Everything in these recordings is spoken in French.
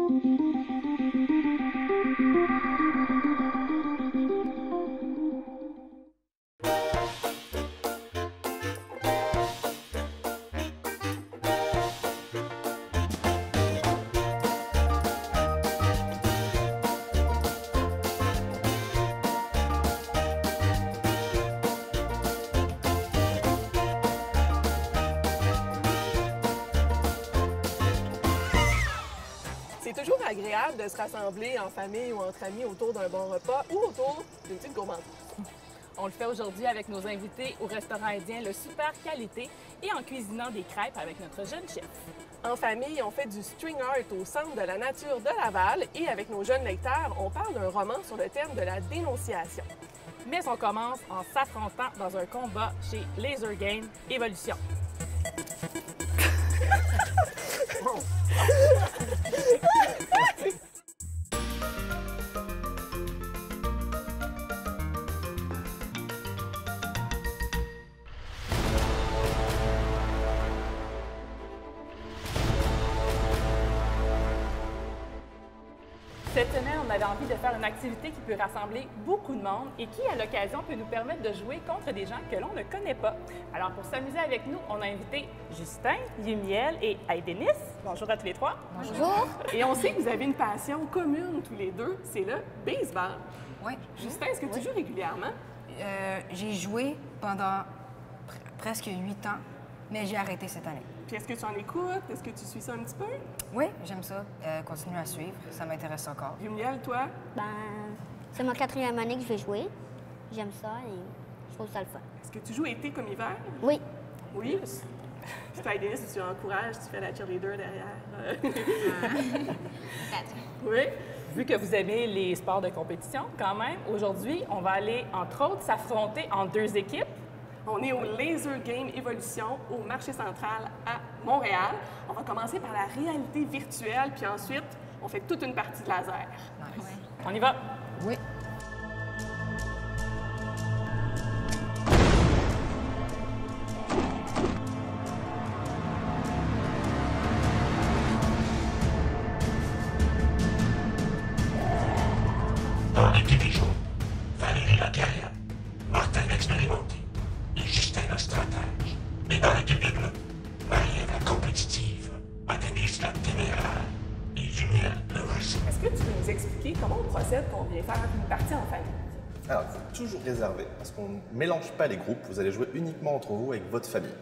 C'est toujours agréable de se rassembler en famille ou entre amis autour d'un bon repas ou autour d'une petite gourmandise. On le fait aujourd'hui avec nos invités au restaurant indien Le Super Qualité et en cuisinant des crêpes avec notre jeune chef. En famille, on fait du string art au Centre de la nature de Laval et avec nos jeunes lecteurs, on parle d'un roman sur le thème de la dénonciation. Mais on commence en s'affrontant dans un combat chez Laser Game Evolution. Cette semaine, on avait envie de faire une activité qui peut rassembler beaucoup de monde et qui, à l'occasion, peut nous permettre de jouer contre des gens que l'on ne connaît pas. Alors, pour s'amuser avec nous, on a invité Justin, Yumiel et Aidenis. Bonjour à tous les trois. Bonjour. Et on sait que vous avez une passion commune tous les deux, c'est le baseball. Oui. Justin, est-ce que tu joues régulièrement? J'ai joué pendant presque 8 ans, mais j'ai arrêté cette année. Puis est-ce que tu en écoutes? Est-ce que tu suis ça un petit peu? Oui, j'aime ça. Continue à suivre. Ça m'intéresse encore. Yumiel, toi? Ben, c'est ma 4e année que je vais jouer. J'aime ça et je trouve ça le fun. Est-ce que tu joues été comme hiver? Oui. Oui. Puis toi, Aidenis, tu encourages, tu fais la cheerleader derrière. Oui. Vu que vous aimez les sports de compétition, quand même, aujourd'hui, on va aller, entre autres, s'affronter en 2 équipes. On est au Laser Game Evolution au marché central à Montréal. On va commencer par la réalité virtuelle, puis ensuite, on fait toute une partie de laser. Nice. Ouais. On y va? Oui. Dans l'équipe des jaunes, Valérie Lacarrière, Martin l'expérimenté et Justin le stratège. Et dans l'équipe des bleus, Marie la compétitive, Aidenis la téméraire et Juliette le rusé. Est-ce que tu peux nous expliquer comment on procède quand on vient faire une partie en famille? Alors, il faut toujours réserver, parce qu'on ne mélange pas les groupes, vous allez jouer uniquement entre vous avec votre famille.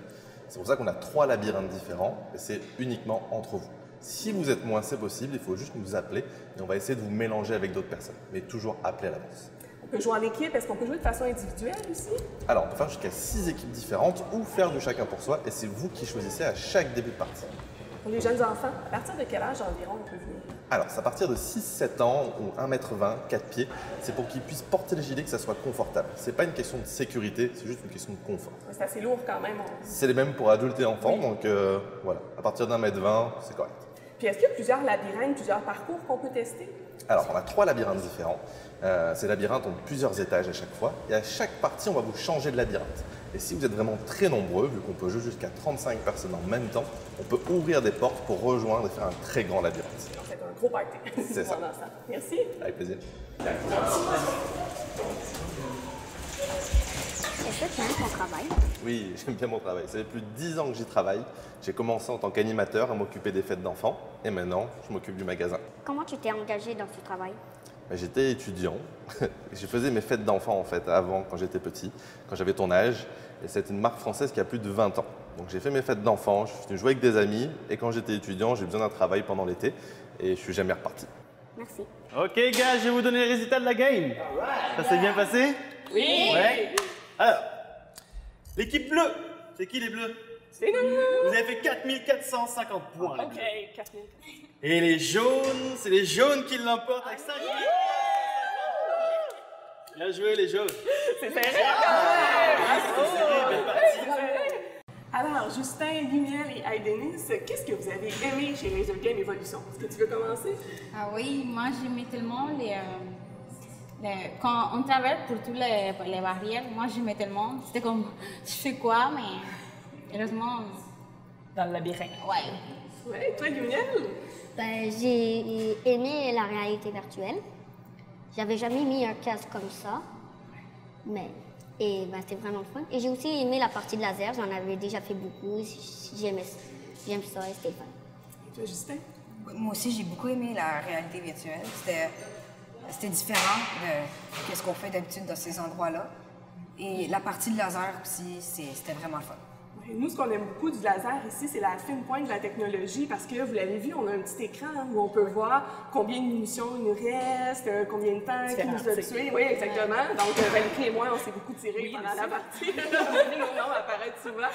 C'est pour ça qu'on a 3 labyrinthes différents, et c'est uniquement entre vous. Si vous êtes moins, c'est possible, il faut juste nous appeler, et on va essayer de vous mélanger avec d'autres personnes, mais toujours appeler à l'avance. On peut jouer en équipe, est-ce qu'on peut jouer de façon individuelle aussi? Alors, on peut faire jusqu'à 6 équipes différentes, ou faire du chacun pour soi, et c'est vous qui choisissez à chaque début de partie. Pour les jeunes enfants, à partir de quel âge environ on peut venir? Alors, c'est à partir de 6-7 ans, ou 1m20, 4 pieds, c'est pour qu'ils puissent porter le gilet, que ça soit confortable. C'est pas une question de sécurité, c'est juste une question de confort. C'est assez lourd quand même. C'est les mêmes pour adultes et enfants, donc voilà, à partir d'1m20, c'est correct. Puis est-ce qu'il y a plusieurs labyrinthes, plusieurs parcours qu'on peut tester? Alors, on a 3 labyrinthes différents. Ces labyrinthes ont plusieurs étages à chaque fois, et à chaque partie, on va vous changer de labyrinthe. Et si vous êtes vraiment très nombreux, vu qu'on peut jouer jusqu'à 35 personnes en même temps, on peut ouvrir des portes pour rejoindre et faire un très grand labyrinthe. Donc c'est un gros party. C'est ça. Merci. Avec plaisir. Est-ce que tu aimes ton travail? Oui, j'aime bien mon travail. Ça fait plus de 10 ans que j'y travaille. J'ai commencé en tant qu'animateur à m'occuper des fêtes d'enfants, et maintenant, je m'occupe du magasin. Comment tu t'es engagé dans ce travail? J'étais étudiant. Je faisais mes fêtes d'enfants en fait avant, quand j'étais petit, quand j'avais ton âge. Et c'est une marque française qui a plus de 20 ans. Donc j'ai fait mes fêtes d'enfants, je suis venu jouer avec des amis. Et quand j'étais étudiant, j'ai besoin d'un travail pendant l'été. Et je suis jamais reparti. Merci. Ok gars, je vais vous donner les résultats de la game. Ça s'est bien passé? Oui. Ouais. Alors, l'équipe bleue, c'est qui les bleus? C'est nous. Vous avez fait 4450 points. les OK, bleus. 4000. Et les jaunes, c'est les jaunes qui l'emportent avec 5 Bien joué les jaunes. C'est serré quand même. C'est serré, belle partie. Alors, Justin, Yumiel et Aidenis, qu'est-ce que vous avez aimé chez Laser Game Evolution? Est-ce que tu veux commencer? Ah oui, moi j'aimais tellement quand on traverse pour toutes les barrières, moi j'aimais tellement. C'était comme, je fais quoi, mais heureusement, Dans le labyrinthe. ouais. Oui, toi, Yumiel? Ben, j'ai aimé la réalité virtuelle. J'avais jamais mis un casque comme ça, et ben, c'était vraiment le fun. Et j'ai aussi aimé la partie de laser, j'en avais déjà fait beaucoup, j'aime ça et c'était fun. Et toi, Justin? Moi aussi, j'ai beaucoup aimé la réalité virtuelle. C'était différent de ce qu'on fait d'habitude dans ces endroits-là. Et la partie de laser aussi, c'était vraiment le fun. Et nous, ce qu'on aime beaucoup du laser ici, c'est la fine pointe de la technologie parce que, vous l'avez vu, on a un petit écran où on peut voir combien de munitions il nous reste, combien de temps il nous a tués. Oui, exactement. Donc, Valérie et moi, on s'est beaucoup tirés pendant la partie. On a vu nos noms apparaître souvent.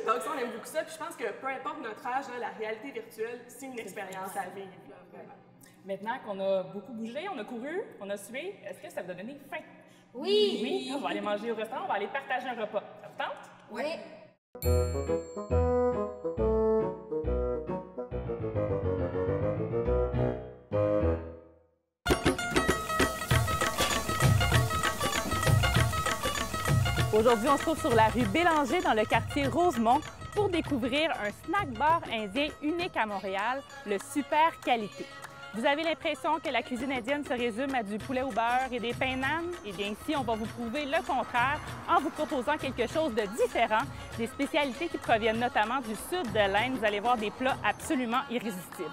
Donc, ça, on aime beaucoup ça. Puis je pense que peu importe notre âge, là, la réalité virtuelle, c'est une expérience à vivre. Maintenant qu'on a beaucoup bougé, on a couru, on a sué, est-ce que ça vous a donné faim? Oui! Oui, on va aller manger au restaurant, on va aller partager un repas. Ça vous tente? Oui! Aujourd'hui, on se trouve sur la rue Bélanger dans le quartier Rosemont pour découvrir un snack bar indien unique à Montréal, le Super Qualité. Vous avez l'impression que la cuisine indienne se résume à du poulet au beurre et des pains nan? Eh bien ici, on va vous prouver le contraire en vous proposant quelque chose de différent, des spécialités qui proviennent notamment du sud de l'Inde. Vous allez voir des plats absolument irrésistibles.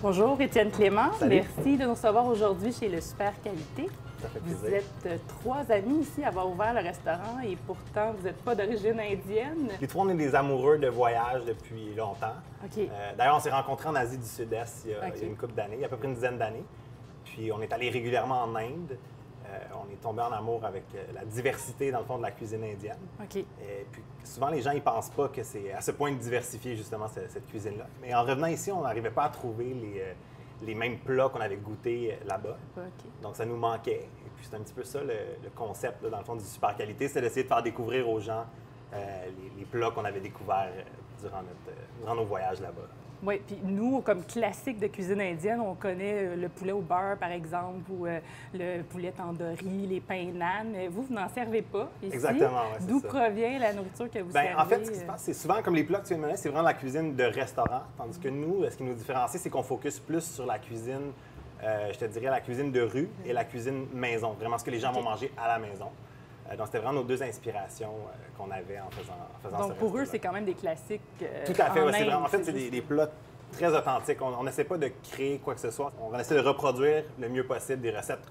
Bonjour, Étienne Clément. Salut. Merci de nous recevoir aujourd'hui chez le Super Qualité. Ça fait Vous plaisir. êtes 3 amis ici à avoir ouvert le restaurant et pourtant, vous n'êtes pas d'origine indienne. Les trois, on est des amoureux de voyage depuis longtemps. OK. D'ailleurs, on s'est rencontrés en Asie du Sud-Est il y a OK. une couple d'années, il y a à peu près une dizaine d'années. Puis on est allé régulièrement en Inde. On est tombé en amour avec la diversité, dans le fond, de la cuisine indienne. OK. Et puis souvent, les gens ne pensent pas que c'est à ce point de diversifier, justement, cette cuisine-là. Mais en revenant ici, on n'arrivait pas à trouver les mêmes plats qu'on avait goûtés là-bas. OK. Donc, ça nous manquait. Et puis, c'est un petit peu ça, le concept, là, dans le fond, du Super Qualité, c'est d'essayer de faire découvrir aux gens les plats qu'on avait découverts durant nos voyages là-bas. Oui, puis nous, comme classique de cuisine indienne, on connaît le poulet au beurre, par exemple, ou le poulet tandoori, les pains nan. Vous n'en servez pas ici. Exactement, ouais, c'est D'où ça. provient la nourriture que vous servez? En fait, ce qui se passe, c'est souvent comme les plats que tu viens de mener, c'est vraiment la cuisine de restaurant. Tandis que nous, ce qui nous différencie, c'est qu'on focus plus sur la cuisine, je te dirais, la cuisine de rue et la cuisine maison. Vraiment ce que les gens vont manger à la maison. Donc, c'était vraiment nos deux inspirations qu'on avait en faisant Donc, ce pour eux, resto-là. c'est quand même des classiques. Tout à fait. en Ouais, c'est Inde, vraiment, en fait, c'est juste- des plats très authentiques. On n'essaie pas de créer quoi que ce soit. On essaie de reproduire le mieux possible des recettes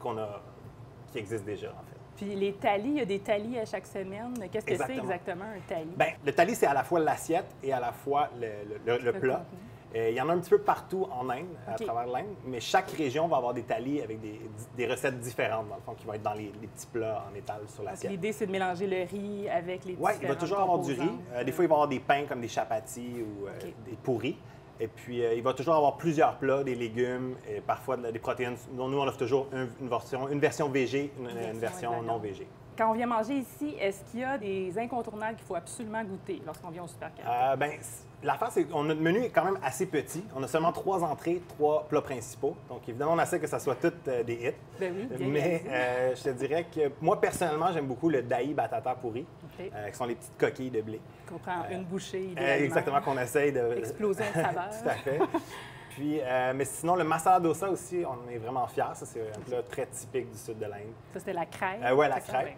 qui existent déjà, en fait. Puis les thalis, il y a des thalis à chaque semaine. Qu'est-ce que c'est Exactement. exactement un thali? Bien, le thali, c'est à la fois l'assiette et à la fois le plat. contenu. Il y en a un petit peu partout en Inde, à OK. travers l'Inde, mais chaque région va avoir des thalis avec des recettes différentes, dans le fond, qui vont être dans les petits plats en étal sur Donc, l'assiette. l'idée, c'est de mélanger le riz avec les Oui, il va différentes toujours avoir du riz. composantes. Des fois, il va y avoir des pains comme des chapatis ou OK. des pourris. Et puis, il va toujours avoir plusieurs plats, des légumes et parfois des protéines. Nous, on offre toujours une version végé, une version d'accord. non végé. Quand on vient manger ici, est-ce qu'il y a des incontournables qu'il faut absolument goûter lorsqu'on vient au Super Qualité? L'affaire, c'est que notre menu est quand même assez petit. On a seulement 3 entrées, 3 plats principaux. Donc, évidemment, on essaie que ça soit toutes des hits. Ben oui, bien Mais réalisé. je te dirais que moi, personnellement, j'aime beaucoup le dahi batata pourri, OK. qui sont les petites coquilles de blé. Qu'on prend une bouchée, idéalement. Exactement, qu'on essaye de... Explosion de saveur. Tout à fait. Puis, mais sinon, le masala dosa aussi, on est vraiment fiers. Ça, c'est un plat très typique du sud de l'Inde. Ça, c'était la crème. Oui, la c'est ça, crêpe. ouais.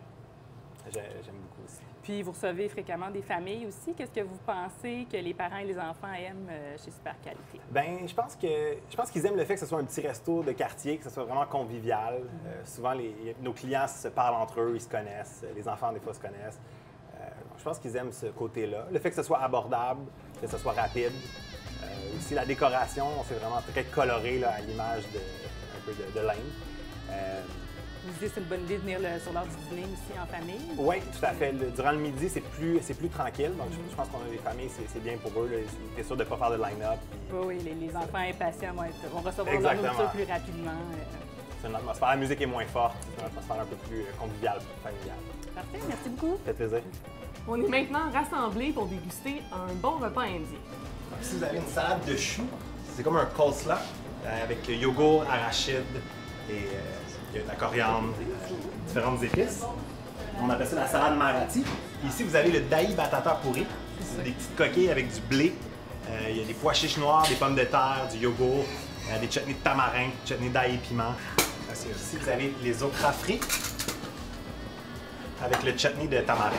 J'aime beaucoup aussi. Puis, vous recevez fréquemment des familles aussi. Qu'est-ce que vous pensez que les parents et les enfants aiment chez Super Qualité? Bien, je pense qu'ils aiment le fait que ce soit un petit resto de quartier, que ce soit vraiment convivial. Souvent, nos clients se parlent entre eux, ils se connaissent. Les enfants, des fois, se connaissent. Je pense qu'ils aiment ce côté-là. Le fait que ce soit abordable, que ce soit rapide. Aussi, la décoration, c'est vraiment très coloré là, à l'image un peu de l'Inde. Vous disiez que c'est une bonne idée de venir sur l'heure du dîner aussi en famille? Oui, tout à fait. Durant le midi, c'est plus tranquille. Donc, je pense qu'on a des familles, c'est bien pour eux. T'es sûr de ne pas faire de line-up. Puis... Oui, les enfants impatients vont recevoir leur Exactement. nourriture plus rapidement. C'est une atmosphère. La musique est moins forte. C'est une atmosphère un peu plus conviviale, familiale. Parfait, merci beaucoup. Ça fait plaisir. On est maintenant rassemblés pour déguster un bon repas indien. Ici, vous avez une salade de choux. C'est comme un coleslaw avec yogourt, arachide et il y a de la coriandre, différentes épices. On appelle ça la salade marathi. Ici, vous avez le dahi batata pourri. C'est des petites coquilles avec du blé. Il y a des pois chiches noirs, des pommes de terre, du yogourt, des chutneys de tamarin, chutney d'ail et piment. Ici, vous avez les okras frits avec le chutney de tamarin.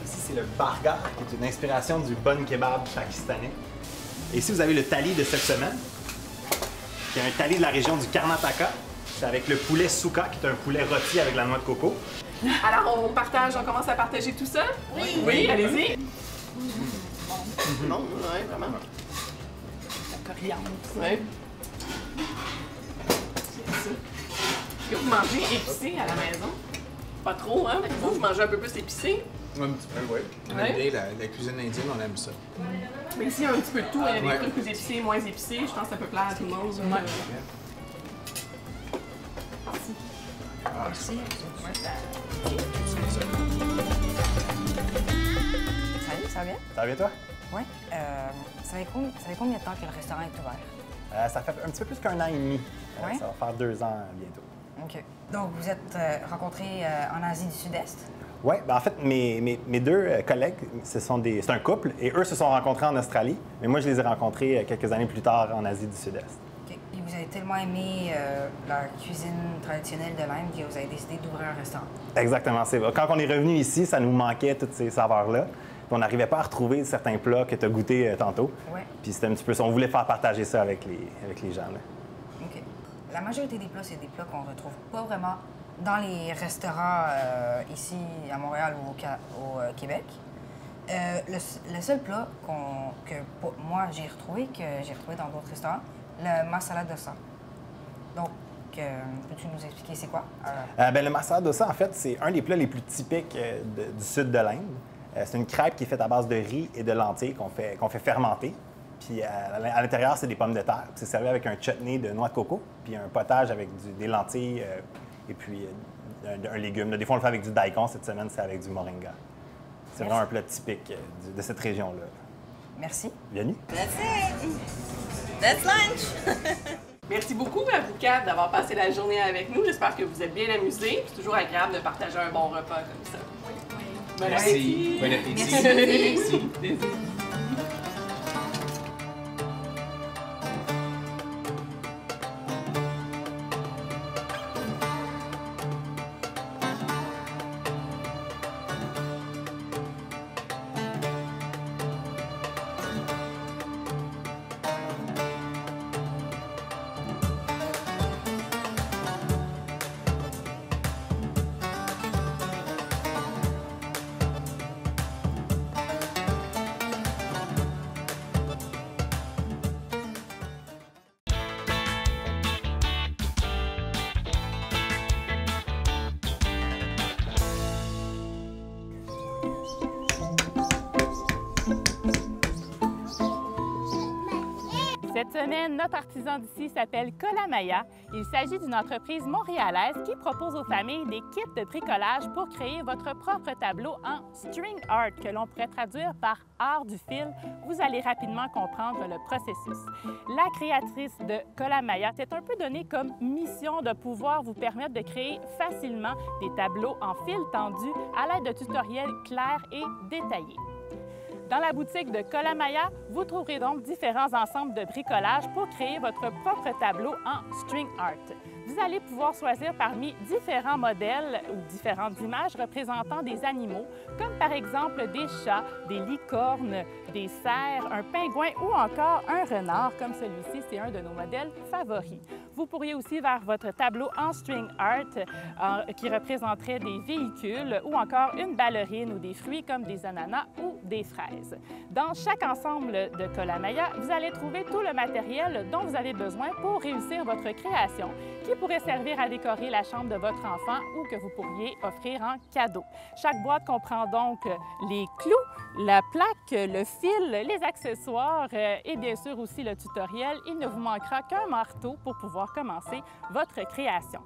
Ici, c'est le bargar, qui est une inspiration du bun kebab pakistanais. Et ici, vous avez le thali de cette semaine, qui est un thali de la région du Karnataka. C'est avec le poulet souka, qui est un poulet rôti avec la noix de coco. Alors, on commence à partager tout ça? Oui! Oui, allez-y! Non, ouais, vraiment. La coriandre. Ouais. Est-ce que vous mangez épicé à la maison? Pas trop, hein? Vous mangez un peu plus épicé? Un petit peu, oui. On aime bien la cuisine indienne, on aime ça. Mais ici, il y a un petit peu de tout. Il y a des trucs plus épicés, moins épicés. Je pense que ça peut plaire à tout le monde. Ouais. Merci. Salut, ça va bien? Ça va bien, toi? Oui. Ça fait combien de temps que le restaurant est ouvert? Ça fait un petit peu plus qu'un an et demi. Ouais? Ça va faire 2 ans bientôt. OK. Donc, vous êtes rencontrés en Asie du Sud-Est? Oui, ben en fait, mes deux collègues, c'est un couple, et eux se sont rencontrés en Australie, mais moi, je les ai rencontrés quelques années plus tard en Asie du Sud-Est. OK. Et vous avez tellement aimé la cuisine traditionnelle de l'Inde que vous avez décidé d'ouvrir un restaurant? Exactement, c'est vrai. Quand on est revenu ici, ça nous manquait toutes ces saveurs-là. Puis on n'arrivait pas à retrouver certains plats que tu as goûtés tantôt. Ouais. Puis c'était un petit peu ça. On voulait faire partager ça avec les gens. Là. OK. La majorité des plats, c'est des plats qu'on ne retrouve pas vraiment dans les restaurants ici à Montréal ou au Québec. Le seul plat que moi j'ai retrouvé dans d'autres restaurants, le masala dosa. Donc, peux-tu nous expliquer c'est quoi? Le masala dosa, en fait, c'est un des plats les plus typiques du sud de l'Inde. C'est une crêpe qui est faite à base de riz et de lentilles qu'on fait fermenter. Puis à l'intérieur, c'est des pommes de terre. C'est servi avec un chutney de noix de coco, puis un potage avec des lentilles et puis un légume. Des fois, on le fait avec du daikon. Cette semaine, c'est avec du moringa. C'est vraiment un plat typique de cette région-là. Merci. Bienvenue. That's it. That's lunch. Merci beaucoup à vous quatre d'avoir passé la journée avec nous. J'espère que vous êtes bien amusés. C'est toujours agréable de partager un bon repas comme ça. Merci. Bon appétit. Merci. Merci. Cette semaine, notre artisan d'ici s'appelle Kolamaya. Il s'agit d'une entreprise montréalaise qui propose aux familles des kits de bricolage pour créer votre propre tableau en string art, que l'on pourrait traduire par art du fil. Vous allez rapidement comprendre le processus. La créatrice de Kolamaya s'est un peu donnée comme mission de pouvoir vous permettre de créer facilement des tableaux en fil tendu à l'aide de tutoriels clairs et détaillés. Dans la boutique de Kolamaya, vous trouverez donc différents ensembles de bricolage pour créer votre propre tableau en string art. Vous allez pouvoir choisir parmi différents modèles ou différentes images représentant des animaux, comme par exemple des chats, des licornes, des cerfs, un pingouin ou encore un renard, comme celui-ci, c'est un de nos modèles favoris. Vous pourriez aussi faire votre tableau en string art qui représenterait des véhicules ou encore une ballerine ou des fruits comme des ananas ou des fraises. Dans chaque ensemble de Kolamaya, vous allez trouver tout le matériel dont vous avez besoin pour réussir votre création, qui pourrait servir à décorer la chambre de votre enfant ou que vous pourriez offrir en cadeau. Chaque boîte comprend donc les clous, la plaque, le fil, les accessoires et bien sûr aussi le tutoriel. Il ne vous manquera qu'un marteau pour pouvoir commencer votre création.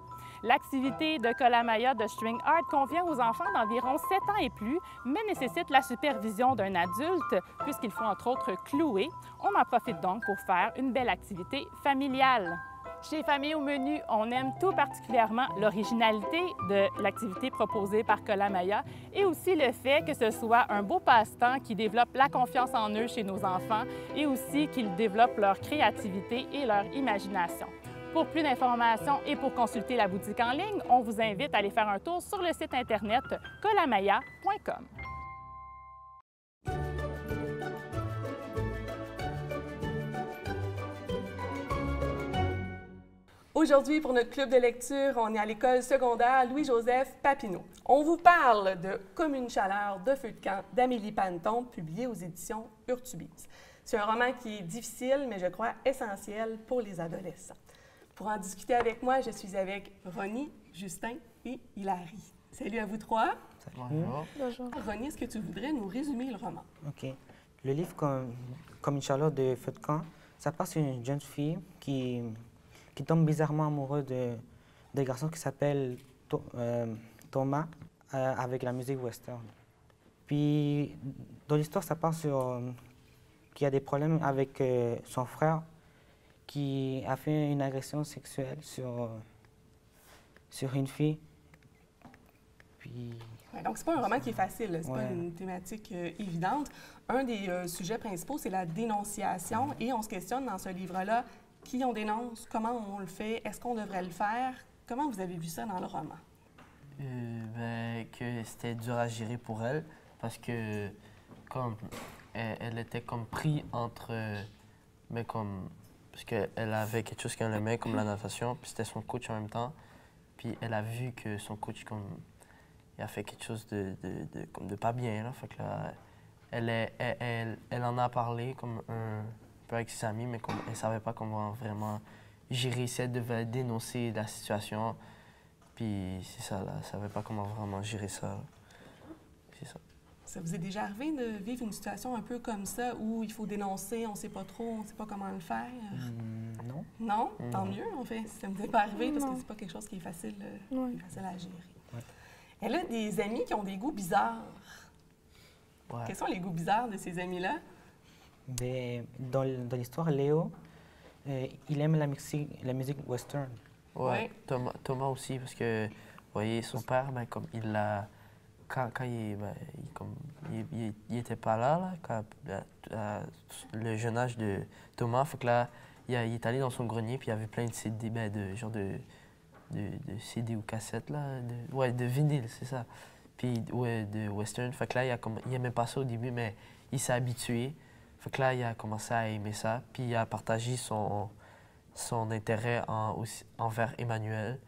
L'activité de Kolamaya de String Art convient aux enfants d'environ 7 ans et plus, mais nécessite la supervision d'un adulte puisqu'il faut entre autres clouer. On en profite donc pour faire une belle activité familiale. Chez Famille au menu, on aime tout particulièrement l'originalité de l'activité proposée par Colamaya et aussi le fait que ce soit un beau passe-temps qui développe la confiance en eux chez nos enfants et aussi qu'ils développent leur créativité et leur imagination. Pour plus d'informations et pour consulter la boutique en ligne, on vous invite à aller faire un tour sur le site internet colamaya.com. Aujourd'hui, pour notre club de lecture, on est à l'école secondaire Louis-Joseph Papineau. On vous parle de Comme une chaleur de feu de camp d'Amélie Panneton, publié aux éditions Urtubise. C'est un roman qui est difficile, mais je crois essentiel pour les adolescents. Pour en discuter avec moi, je suis avec Ronnie, Justin et Hilary. Salut à vous trois. Bonjour. Bonjour. Ronnie, est-ce que tu voudrais nous résumer le roman? OK. Le livre Comme une chaleur de feu de camp, ça passe sur une jeune fille qui tombe bizarrement amoureux d'un garçon qui s'appelle Thomas avec la musique western. Puis, dans l'histoire, ça part sur qu'il y a des problèmes avec son frère qui a fait une agression sexuelle sur une fille. Puis... Ouais, donc, c'est pas un roman qui est facile, c'est pas une thématique évidente. Un des sujets principaux, c'est la dénonciation, et on se questionne dans ce livre-là, qui on dénonce, comment on le fait, est-ce qu'on devrait le faire? Comment vous avez vu ça dans le roman? Que c'était dur à gérer pour elle, parce que comme elle était comme prise entre... parce qu'elle avait quelque chose qu'elle aimait, comme la natation, puis c'était son coach en même temps. Puis elle a vu que son coach, il a fait quelque chose de pas bien, là. Fait que là, elle en a parlé comme un peu avec ses amis, mais comme elle savait pas comment vraiment gérer ça, elle devait dénoncer la situation. Puis c'est ça, là, elle savait pas comment vraiment gérer ça. C'est ça. Ça vous est déjà arrivé de vivre une situation un peu comme ça, où il faut dénoncer, on sait pas trop, on sait pas comment le faire? Non. Non? Tant mieux, en fait, si ça ne vous est pas arrivé, parce que c'est pas quelque chose qui est facile, à gérer. Ouais. Elle a des amis qui ont des goûts bizarres. Ouais. Quels sont les goûts bizarres de ces amis-là? Dans l'histoire, Léo, il aime la musique western. Ouais. Thomas aussi, parce que, vous voyez, son père, comme il l'a... Quand il était pas là, quand, le jeune âge de Thomas, fait que là, il est allé dans son grenier, puis il y avait plein de CD, de CD ou cassettes, là, de vinyle, c'est ça. Puis, de western. Fait que là, il aimait pas ça au début, mais il s'est habitué. Fait que là, il a commencé à aimer ça, puis il a partagé son intérêt envers Emmanuel.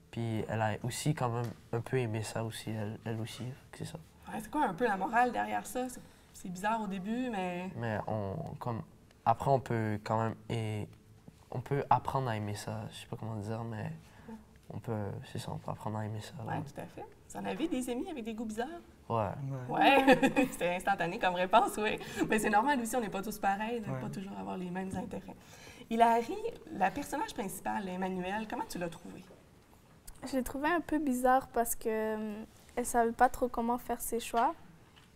Puis elle a aussi quand même un peu aimé ça aussi, elle aussi, c'est ça. Ouais, c'est quoi un peu la morale derrière ça? C'est bizarre au début, mais... Mais après, on peut quand même... on peut apprendre à aimer ça, je sais pas comment dire, mais on peut apprendre à aimer ça. Oui, tout à fait. Vous en avez des amis avec des goûts bizarres? Ouais. Ouais. C'était instantané comme réponse, oui. Mais c'est normal aussi, on n'est pas tous pareils, on ne peut pas toujours avoir les mêmes intérêts. Hilary, la personnage principale, Emmanuel, comment tu l'as trouvé? Je l'ai trouvée un peu bizarre parce que elle savait pas trop comment faire ses choix.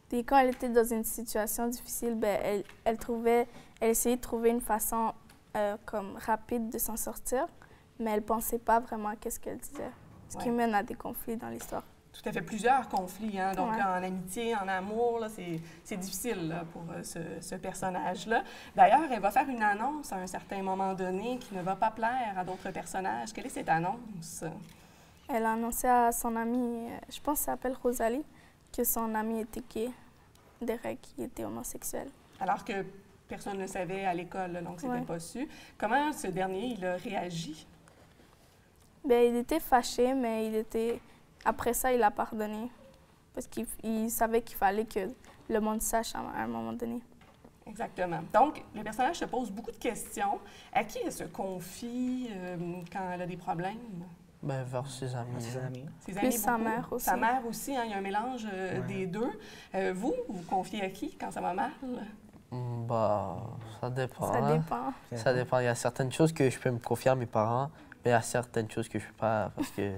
Puis quand elle était dans une situation difficile, elle essayait de trouver une façon comme rapide de s'en sortir, mais elle pensait pas vraiment à ce qu'elle disait. Ce qui mène à des conflits dans l'histoire. Tout à fait, plusieurs conflits. Hein? Donc, en amitié, en amour, c'est difficile là, pour ce personnage-là. D'ailleurs, elle va faire une annonce à un certain moment donné qui ne va pas plaire à d'autres personnages. Quelle est cette annonce? Elle a annoncé à son amie, je pense qu'elle s'appelle Rosalie, que son amie était gay, Derek, qui était homosexuel. Alors que personne ne le savait à l'école, donc c'était pas su. Comment ce dernier, il a réagi? Bien, il était fâché, mais après ça, il a pardonné. Parce qu'il savait qu'il fallait que le monde sache à un moment donné. Exactement. Donc, le personnage se pose beaucoup de questions. À qui elle se confie quand elle a des problèmes? Bien, vers ses amis. Ses amis. Ses amis, sa mère aussi. Sa mère aussi, hein, il y a un mélange des deux. Vous confiez à qui quand ça va mal? Ça dépend. Ça dépend. Ça dépend. Il y a certaines choses que je peux me confier à mes parents, mais il y a certaines choses que je ne peux pas parce que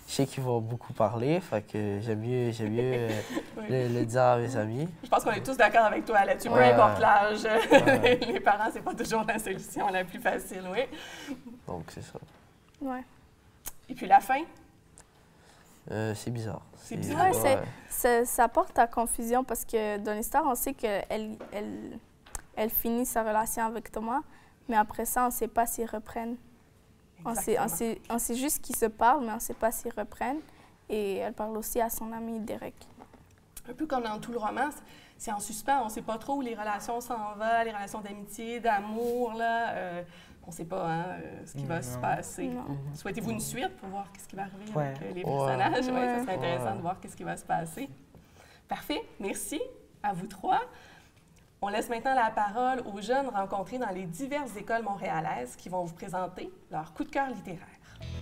je sais qu'ils vont beaucoup parler, fait que j'aime mieux le dire à mes amis. Je pense qu'on est tous d'accord avec toi là-dessus, peu importe l'âge. Les parents, c'est pas toujours la solution la plus facile, oui. Donc, c'est ça. Ouais. Et puis la fin? C'est bizarre. C'est bizarre? Ouais, ça porte à confusion parce que dans l'histoire, on sait qu'elle finit sa relation avec Thomas, mais après ça, on ne sait pas s'ils reprennent. On sait juste qu'ils se parlent, mais on ne sait pas s'ils reprennent. Et elle parle aussi à son ami Derek. Un peu comme dans tout le roman, c'est en suspens. On ne sait pas trop où les relations s'en vont, les relations d'amitié, d'amour, là. On ne sait pas ce qui va se passer. Souhaitez-vous une suite pour voir ce qui va arriver avec les personnages? Ça serait intéressant de voir ce qui va se passer. Parfait. Merci à vous trois. On laisse maintenant la parole aux jeunes rencontrés dans les diverses écoles montréalaises qui vont vous présenter leur coup de cœur littéraire.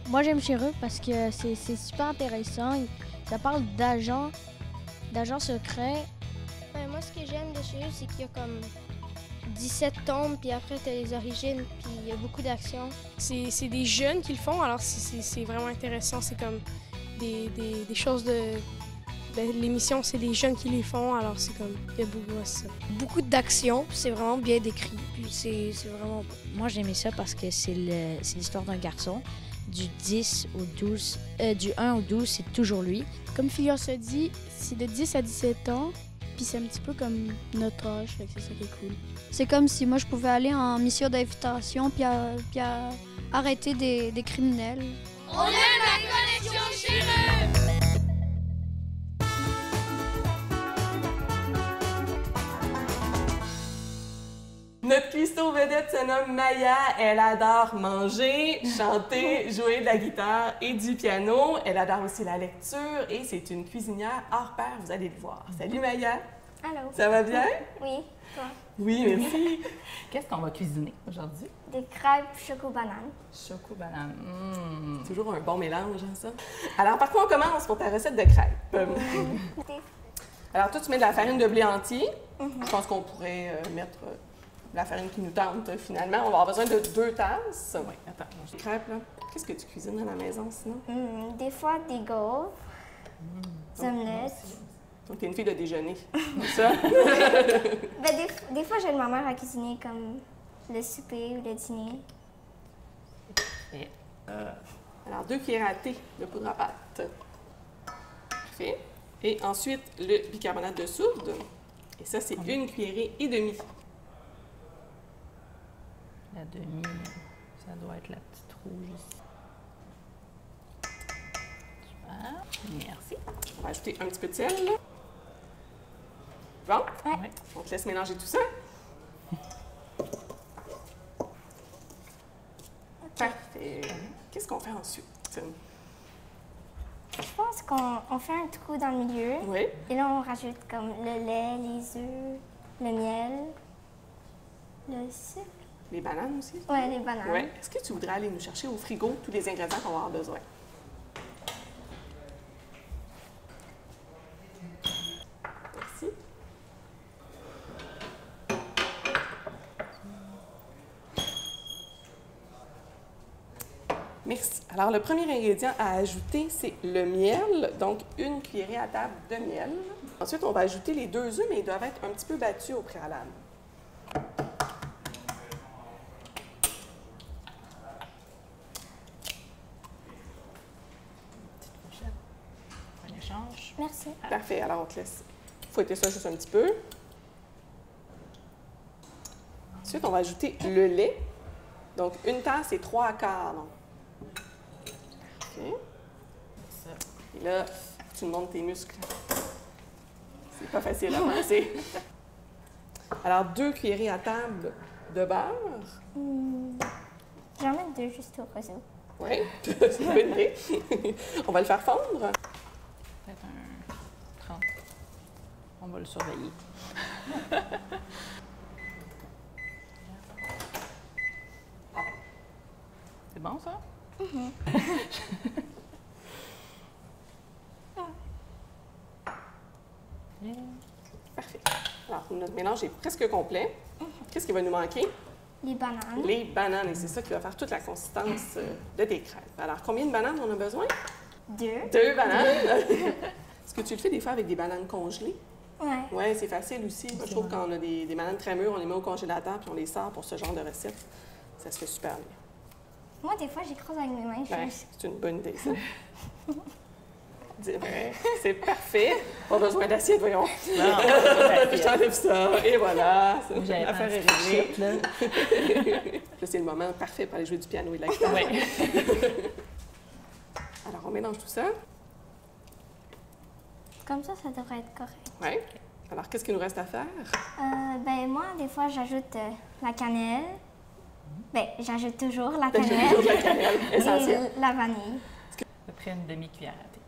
Moi, j'aime Chéreux parce que c'est super intéressant. Ça parle d'agents secrets. Moi, ce que j'aime de Chéreux, c'est qu'il y a comme 17 tomes, puis après, tu as les origines, puis il y a beaucoup d'action. C'est des jeunes qui le font, alors c'est vraiment intéressant. C'est comme des choses de... l'émission, c'est des jeunes qui les font, alors c'est comme... Il y a beaucoup d'action, c'est vraiment bien décrit, puis c'est vraiment... Moi, j'aimais ça parce que c'est l'histoire d'un garçon. Du 10 au 12... du 1 au 12, c'est toujours lui. Comme Figure se dit, c'est de 10 à 17 ans, puis c'est un petit peu comme notre âge, c'est ça qui est cool. C'est comme si moi, je pouvais aller en mission d'infiltration puis arrêter des criminels. On aime la collection Chéreux! Notre cuistot vedette se nomme Maya. Elle adore manger, chanter, jouer de la guitare et du piano. Elle adore aussi la lecture et c'est une cuisinière hors pair, vous allez le voir. Salut Maya! Allô! Ça va bien? Oui, toi? Oui, merci. Qu'est-ce qu'on va cuisiner aujourd'hui? Des crêpes choco-banane. Choco-banane. C'est toujours un bon mélange, hein, ça. Alors, par quoi on commence pour ta recette de crêpes? Alors, toi, tu mets de la farine de blé entier. Je pense qu'on pourrait mettre la farine qui nous tente, finalement. On va avoir besoin de 2 tasses. Oui, attends, j'ai des crêpes, là. Qu'est-ce que tu cuisines dans la maison, sinon? Des fois, des gaufres, des omelettes. Donc, t'es une fille de déjeuner, c'est ça? Des fois, j'aide ma mère à cuisiner comme le souper ou le dîner. Alors, 2 cuillères à thé de poudre à pâte. Parfait. Et ensuite, le bicarbonate de soude. Et ça, c'est 1 cuillerée et demie. La demi, ça doit être la petite rouge ici. Super. Merci. On va ajouter un petit peu de sel. Bon? Ouais. On te laisse mélanger tout ça. Parfait. Qu'est-ce qu'on fait ensuite? Je pense qu'on fait un trou dans le milieu. Oui. Et là, on rajoute comme le lait, les œufs, le miel, le sucre. Les bananes aussi? Oui, les bananes. Oui. Est-ce que tu voudrais aller nous chercher au frigo tous les ingrédients qu'on va avoir besoin? Merci. Merci. Alors, le premier ingrédient à ajouter, c'est le miel. Donc, 1 cuillerée à table de miel. Ensuite, on va ajouter les 2 œufs, mais ils doivent être un petit peu battus au préalable. Merci. Parfait. Alors, on te laisse fouetter ça juste un petit peu. Ensuite, on va ajouter le lait. Donc, 1 tasse et 3 quarts. OK. Et là, tu me montres tes muscles. C'est pas facile à penser. Alors, 2 cuillerées à table de beurre. J'en mets 2 juste au cas où. Oui, c'est une bonne idée. On va le faire fondre. Peut-être un 30. On va le surveiller. C'est bon, ça? Parfait. Alors, notre mélange est presque complet. Qu'est-ce qui va nous manquer? Les bananes. Les bananes, et c'est ça qui va faire toute la consistance de tes crêpes. Alors, combien de bananes on a besoin? 2 bananes. Est-ce que tu le fais des fois avec des bananes congelées? Ouais. Oui, c'est facile aussi. Moi, je trouve que quand on a des bananes très mûres, on les met au congélateur puis on les sort pour ce genre de recette. Ça se fait super bien. Moi, des fois, j'écrase avec mes mains. C'est une bonne idée, ça. C'est parfait. Pas besoin d'assiette, voyons. Non, j'enlève ça. Et voilà. L'affaire est réglée. Là, c'est le moment parfait pour aller jouer du piano et de la guitare. Ouais. Alors, on mélange tout ça. Comme ça devrait être correct. Oui. Alors, qu'est-ce qu'il nous reste à faire? Ben moi, des fois, j'ajoute la cannelle. Ben, j'ajoute toujours la cannelle. Essentiel. Et la vanille. À peu près une demi-cuillère à thé.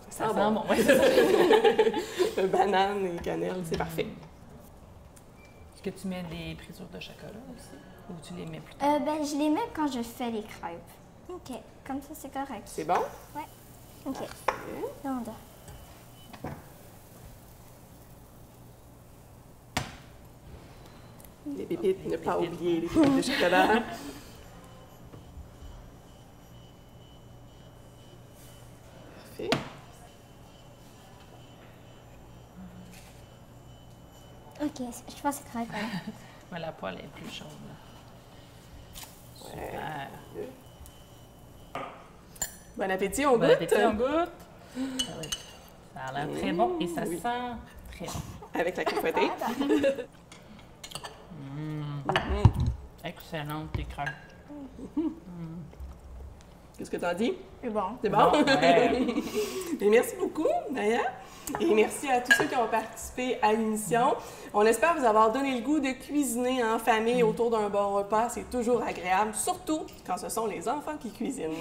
Ça sent bon. Ouais. Banane et cannelle, c'est parfait. Est-ce que tu mets des brisures de chocolat aussi? Ou tu les mets plus tard? Ben, je les mets quand je fais les crêpes. OK. Comme ça, c'est correct. C'est bon? Oui. OK. Là, on doit. Les pépites, ne pas oublier les pépites de chocolat. Parfait. OK, je pense que c'est correct. Mais la poêle est plus chaude. Ouais. Super. Bon appétit, on goûte? Bon appétit, on goûte. Ça a l'air très bon et ça sent très bon. Avec la crème fouettée. Excellente tes crêpes. Qu'est-ce que tu as dit? C'est bon. C'est bon? Ouais. Et merci beaucoup, Maya. Et merci à tous ceux qui ont participé à l'émission. On espère vous avoir donné le goût de cuisiner en famille autour d'un bon repas. C'est toujours agréable, surtout quand ce sont les enfants qui cuisinent.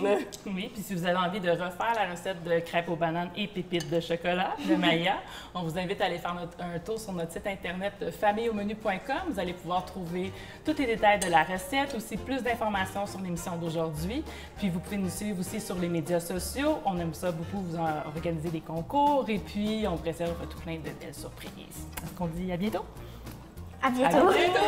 Oui, puis si vous avez envie de refaire la recette de crêpes aux bananes et pépites de chocolat de Maya, on vous invite à aller faire un tour sur notre site internet familleaumenu.com. Vous allez pouvoir trouver tous les détails de la recette, aussi plus d'informations sur l'émission d'aujourd'hui. Puis vous pouvez nous suivre aussi sur les médias sociaux. On aime ça beaucoup, vous organiser des concours et puis on vous réserve tout plein de belles surprises. Est-ce qu'on dit à bientôt? À bientôt! À bientôt.